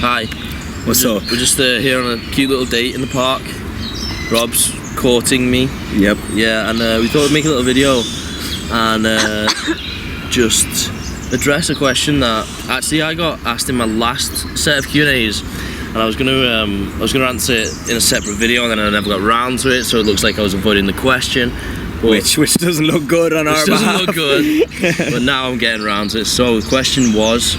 Hi. What's up? We're just here on a cute little date in the park. Rob's courting me. Yep. Yeah, and we thought we'd make a little video and just address a question that actually I got asked in my last set of Q&As, and I was gonna answer it in a separate video, and then I never got round to it, so it looks like I was avoiding the question. Which doesn't look good on our behalf. Doesn't look good, but now I'm getting around to it. So the question was,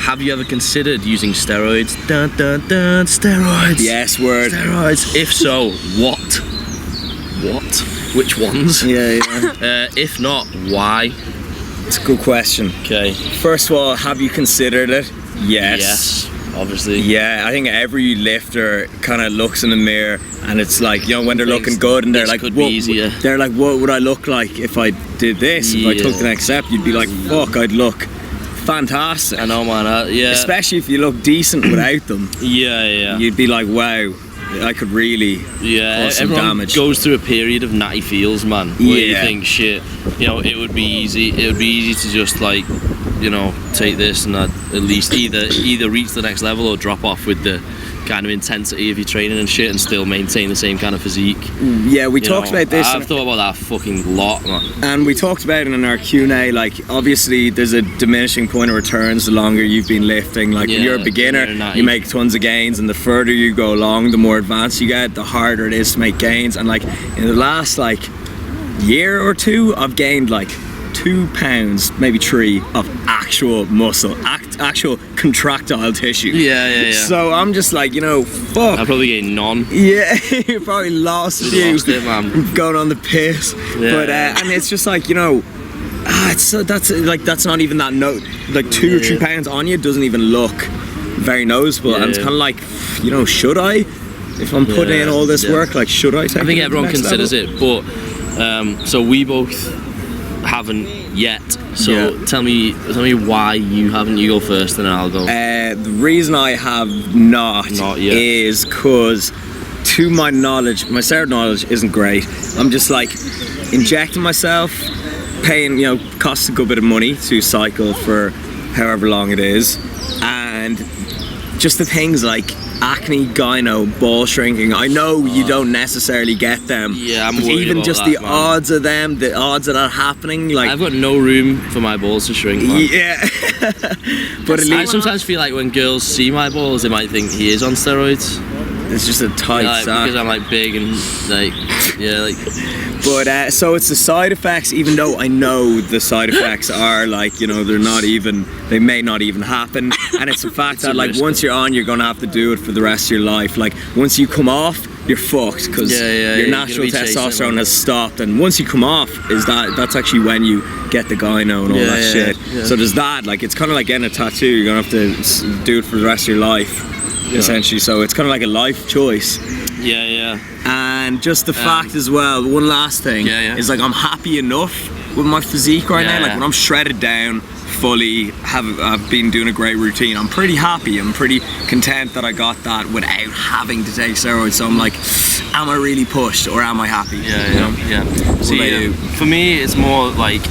have you ever considered using steroids? Dun dun dun, steroids. Yes, word. Steroids. If so, what? What? Which ones? Yeah. If not, why? It's a good question. Okay. First of all, have you considered it? Yes. Yes, obviously. Yeah, I think every lifter kind of looks in the mirror and it's like, you know, when they're looking good and they're like, could be easier. They're like, what would I look like if I did this? If I took the next step, you'd be like, fuck, I'd look fantastic. I know, man. Yeah. Especially if you look decent without them. Yeah. You'd be like, wow, I could really cause some everyone damage. goes through a period of natty feels, man, where you think, shit, you know, it would be easy to just, like, you know, take this and at least either reach the next level or drop off with the kind of intensity of your training and shit and still maintain the same kind of physique. Yeah, we talked about this. I've thought about that fucking lot, man. And we talked about it in our Q&A, like, obviously there's a diminishing point of returns the longer you've been lifting. Like, when you're a beginner, you make tons of gains, and the further you go along, the more advanced you get, the harder it is to make gains. And like, in the last like year or two, I've gained like 2 pounds, maybe 3, of actual muscle, actual contractile tissue. Yeah. So I'm just like, you know, fuck. I probably gained none. Yeah, you probably lost a few. Lost it, man. Going on the piss. Yeah. But and it's just like, you know, that's not even that note. Like 2 or 3 pounds on you doesn't even look very noticeable. And it's kind of like, you know, should I? If I'm putting in all this work, like, should I take it? I think everyone considers it, but so we both haven't yet. So tell me why you haven't. You go first, and then I'll go. The reason I have not yet is because, to my knowledge, my steroid knowledge isn't great. I'm just like injecting myself, paying, you know, costs a good bit of money to cycle for however long it is, and just the things like acne, gyno, ball shrinking. I know you don't necessarily get them. Yeah, I'm worried even about just that, the man. Odds of them, the odds of that happening. Like, I've got no room for my balls to shrink, man. Yeah. But at least I sometimes feel like when girls see my balls, they might think he is on steroids. It's just a tight sack. Because I'm like big and like, yeah, like. But so it's the side effects, even though I know the side effects are like, you know, they may not even happen. And it's the fact that like once you're on, you're gonna have to do it for the rest of your life. Like once you come off, you're fucked because your natural testosterone has stopped. And once you come off, that's actually when you get the gyno and all that shit. Yeah. So there's that. Like it's kind of like getting a tattoo. You're gonna have to do it for the rest of your life, essentially. So it's kind of like a life choice. Yeah. And just the fact as well, one last thing is like I'm happy enough with my physique right now. Like when I'm shredded down fully, I've been doing a great routine, I'm pretty happy. I'm pretty content that I got that without having to take steroids. So I'm like, am I really pushed or am I happy? Yeah. See, for me, it's more like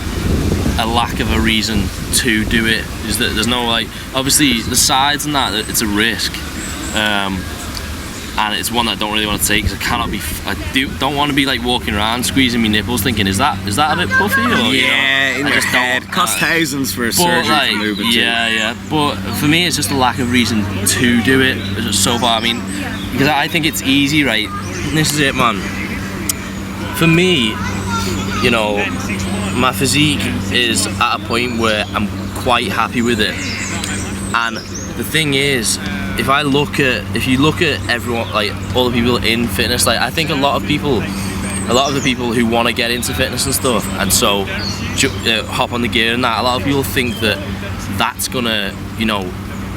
a lack of a reason to do it. Is that there's no, like, obviously the sides and that, it's a risk. And it's one that I don't really want to take because I don't want to be like walking around squeezing my nipples thinking, is that a bit puffy? Or, in your head. Costs thousands for a surgery to move it. Yeah. But for me, it's just a lack of reason to do it so far. I mean, because I think it's easy, right? And this is it, man. For me, you know, my physique is at a point where I'm quite happy with it. And the thing is, if you look at everyone, like all the people in fitness, like I think a lot of the people who want to get into fitness and stuff, and so hop on the gear and that, a lot of people think that's gonna, you know,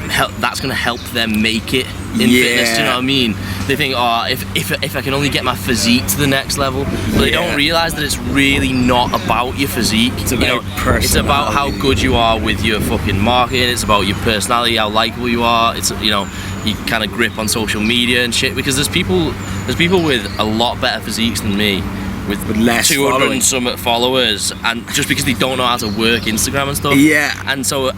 help them make it in fitness. Do you know what I mean? They think, oh, if I can only get my physique to the next level, but they don't realize that it's really not about your physique. It's about it's about how good you are with your fucking marketing. It's about your personality, how likable you are. It's, you know, you kind of grip on social media and shit, because there's people with a lot better physiques than me, with less 200 and some followers, and just because they don't know how to work Instagram and stuff. Yeah. And so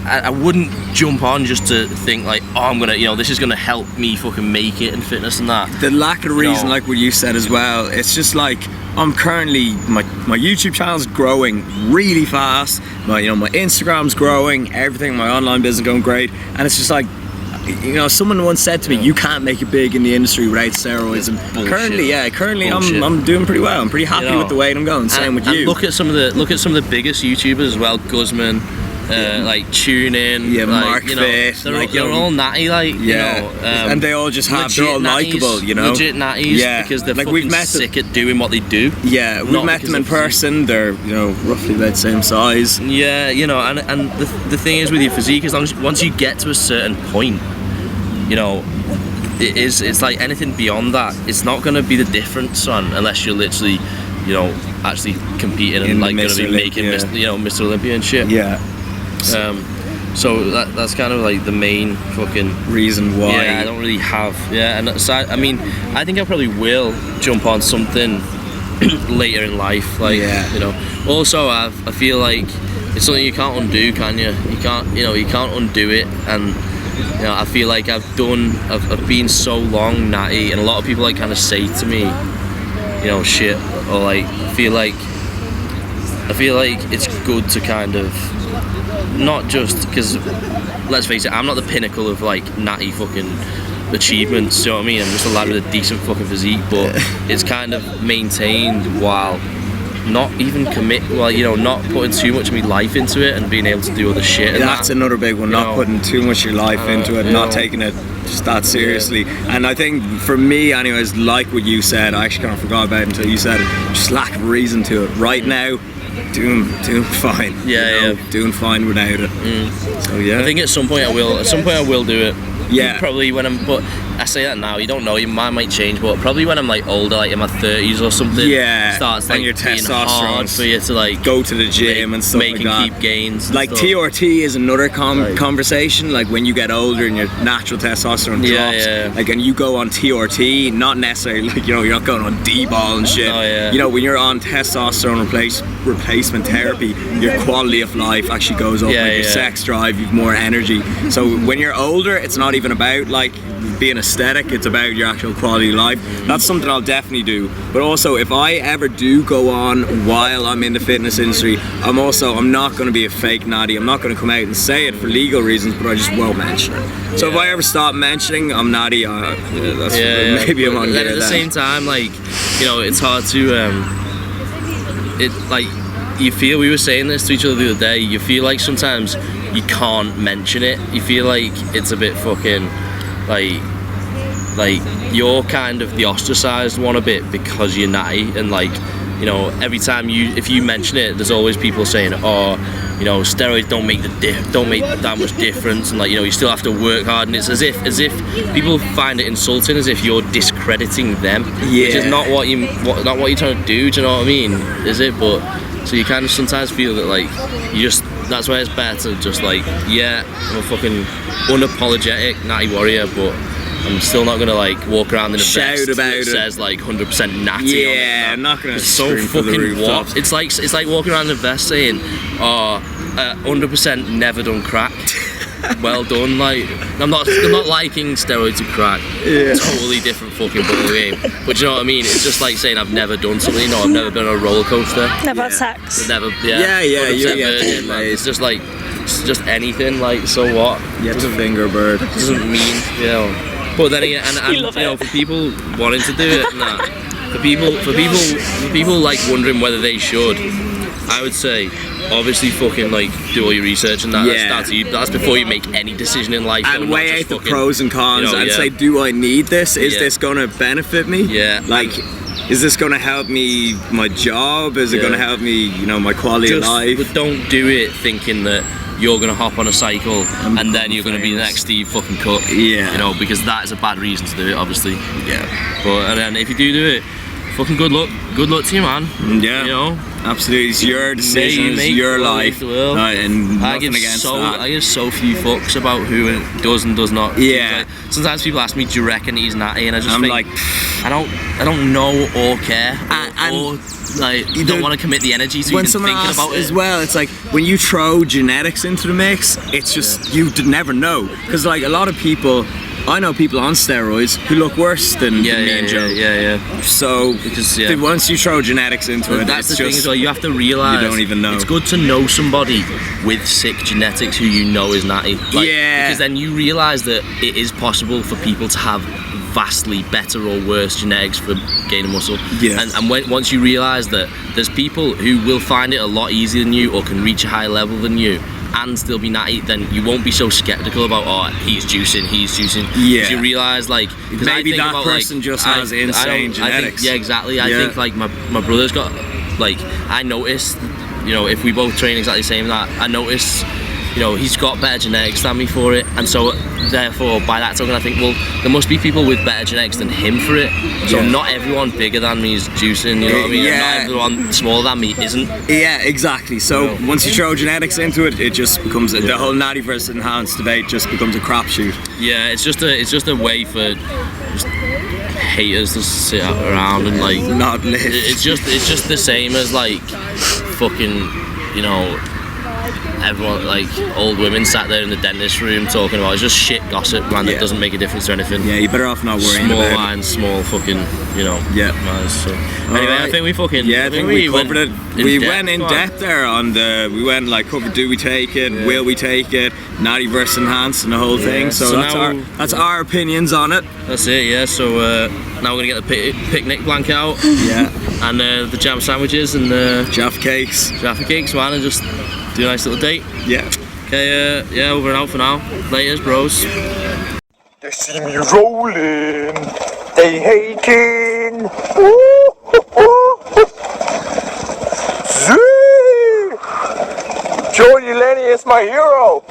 I wouldn't jump on just to think like, oh, I'm gonna, this is gonna help me fucking make it in fitness and that. The lack of reason, like what you said as well, it's just like, I'm currently, my YouTube channel's growing really fast, my Instagram's growing, everything, my online business going great, and it's just like, someone once said to me, you can't make it big in the industry without steroids. And currently I'm doing pretty well. I'm pretty happy with the way I'm going. Same with you. Look at some of the biggest YouTubers as well, Guzman, like Tune In, Mark Fit, they're all natty, and they all just have, they're all likable, legit natties, because they're fucking sick at doing what they do. Yeah, we've met them in person. They're roughly about the same size. Yeah, and the thing is with your physique, once you get to a certain point, it's like anything beyond that, it's not going to be the difference, son, unless you're literally, actually competing and like going to be making Mr. Olympia and shit. Yeah. So that's kind of like the main fucking reason why. Yeah, I don't really have. Yeah, and so I think I probably will jump on something later in life. Also, I feel like it's something you can't undo, can you? You can't undo it, and I feel like I've been so long natty, and a lot of people like kind of say to me, shit, or like I feel like it's good to kind of. Not just because, let's face it, I'm not the pinnacle of like natty fucking achievements, you know what I mean? I'm just a lad with a decent fucking physique, but it's kind of maintained while not even not putting too much of my life into it and being able to do other shit. And that's another big one, not putting too much of your life into it, not taking it just that seriously. And I think for me, anyways, like what you said, I actually kind of forgot about it until you said it, just lack of reason to it. Right now, doing fine. Doing fine without it. So I think at some point I will do it. Yeah. Probably but I say that now, you don't know, your mind might change, but probably when I'm like older, like in my 30s or something, starts like your being hard for you to like go to the gym and stuff like that. Keep gains. Like TRT is another conversation. Like when you get older and your natural testosterone drops, like and you go on TRT, not necessarily like you're not going on D-ball and shit. When you're on testosterone replacement therapy, your quality of life actually goes up. Your sex drive, you've more energy. So when you're older, it's not even about like being aesthetic, it's about your actual quality of life. That's something I'll definitely do. But also, if I ever do go on while I'm in the fitness industry, I'm not going to be a fake natty. I'm not going to come out and say it for legal reasons, but I just won't mention it. So if I ever stop mentioning I'm natty, maybe I'm on. Then at the same time, like it's hard to you feel, we were saying this to each other the other day, you feel like sometimes you can't mention it. You feel like it's a bit fucking like you're kind of the ostracized one a bit because you're natty, and like every time if you mention it, there's always people saying, oh, steroids don't make that much difference, and like you still have to work hard, and it's as if people find it insulting, as if you're discrediting them, which is not what you're trying to do. Do you know what I mean? Is it? But so you kind of sometimes feel that like that's why it's better to just like, I'm a fucking unapologetic natty warrior, but I'm still not gonna like walk around in a vest that says like 100% natty on it. I'm not gonna. It's so fucking what? It's like walking around in a vest saying, 100% never done crack. Well done. Like I'm not liking steroids and crack. Totally different fucking ball game. But you know what I mean? It's just like saying I've never done something. I've never been on a roller coaster. Never had sex. Never. It's just like just anything. Like so what? You have to finger a bird. Doesn't mean But then again, and for people wanting to do it, for people like wondering whether they should, I would say, obviously, fucking like do all your research and that. That's before you make any decision in life. And weigh out the pros and cons and say, do I need this? Is this going to benefit me? Like, is this going to help me my job? Is it going to help me, my quality of life? But don't do it thinking that you're going to hop on a cycle and then you're going to be the next Steve fucking Cook. Because that is a bad reason to do it, obviously. But and then if you do it, fucking good luck to you, man. Yeah, you know, absolutely. It's your decision, it's your life, and nothing against that. I give so few fucks about who does and does not. Yeah. Like, sometimes people ask me, "Do you reckon he's natty?" And I just think, like, I don't know or care, or like you don't want to commit the energy to when even someone thinking asks about it as well. It's like when you throw genetics into the mix, it's just you never know, because like a lot of people. I know people on steroids who look worse than me and Joe. Yeah. So because once you throw genetics into it, that's the it's thing just, as well. You have to realize you don't even know. It's good to know somebody with sick genetics who you know is natty. Like, because then you realize that it is possible for people to have vastly better or worse genetics for gaining muscle. Yeah. And once you realize that there's people who will find it a lot easier than you or can reach a higher level than you and still be natty, then you won't be so skeptical about, oh, he's juicing. Yeah. You realise, like, maybe that person just has insane genetics. Yeah, exactly. I think like my brother's got, like, I noticed, you know, if we both train exactly the same, that I noticed, you know, he's got better genetics than me for it, and so therefore by that token I think, well, there must be people with better genetics than him for it. So not everyone bigger than me is juicing, you know what I mean? And not everyone smaller than me isn't. Yeah, exactly. So once you throw genetics into it, it just becomes the whole natty versus enhanced debate just becomes a crapshoot. Yeah, it's just a way for just haters to sit around and like not live. It's just the same as like fucking, you know, everyone, like old women sat there in the dentist room talking about, it's just shit gossip, man, that doesn't make a difference to anything. Yeah, you're better off not worrying small about minds, small fucking, you know. Yeah. Minds, so. Anyway, I think we fucking. Yeah, I think we covered it. We went in depth there on we went like covered, do we take it, will we take it, natty versus enhanced and the whole thing. So that's our opinions on it. That's it, yeah. So now we're gonna get the picnic blanket out. Yeah. And the jam sandwiches and Jaffa cakes, man, and just do a nice little date. Yeah. Okay, yeah, over and out for now. Laters, bros. They see me rolling, they hating. Joey Lenny is my hero.